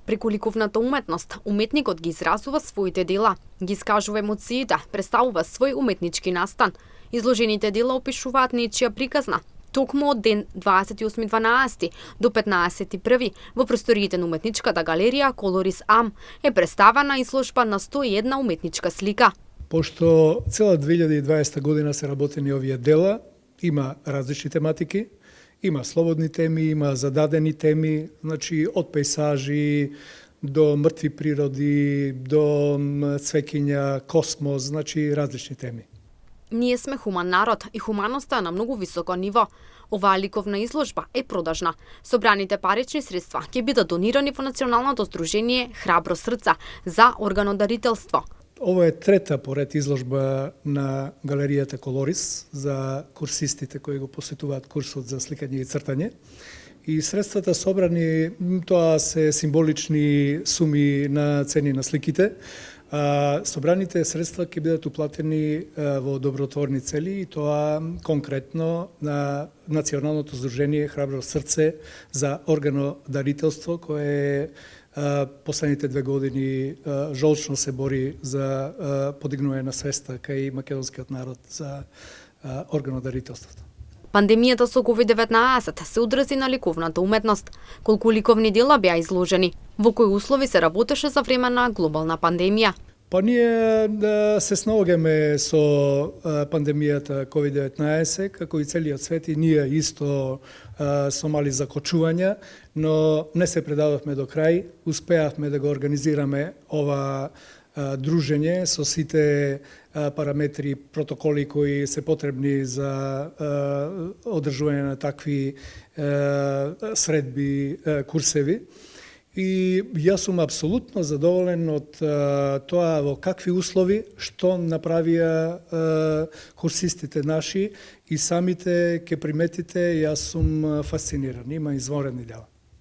Преку ликовната уметност, уметникот ги изразува своите дела, ги искажува емоциите, представува свој уметнички настан. Изложените дела опишуваат нечија приказна. Токму од ден 28.12 до 15.1 во просториите на уметничката галерија Колорис Ам е представена изложба на 101 уметничка слика. Пошто цела 2020 година се работени овие дела, има различни тематики, има слободни теми, има зададени теми, значи од пейсажи до мртви природи, до цвеќиња, космос, значи различни теми. Ние сме хуман народ и хуманоста е на многу високо ниво. Оваа ликовна изложба е продажна. Собраните парични средства ќе бидат донирани во Националното здружение Храбро срца за органодарителство. Ова е трета поред изложба на галеријата Колорис за курсистите кои го посетуваат курсот за сликање и цртање. И средствата собрани, тоа се символични суми на цени на сликите. Собраните средства ќе бидат уплатени во добротворни цели и тоа конкретно на Националното здружение Храбро срце за органодарителство кое последните 2 години жолчно се бори за подигнување на свеста кај македонскиот народ за органодарителството. Пандемијата со COVID-19 се одрази на ликовната уметност. Колку ликовни дела беа изложени? Во кои услови се работеше за време на глобална пандемија? Па ние се снаоѓаме со пандемијата COVID-19, како и целиот свет, и ние исто со мали закочувања, но не се предадовме до крај, успеавме да го организираме ова дружење со сите параметри, протоколи кои се потребни за одржување на такви средби, курсеви. И јас сум апсолутно задоволен од тоа во какви услови, што направија курсистите наши и самите ќе приметите, јас сум фасциниран, има изворени дела.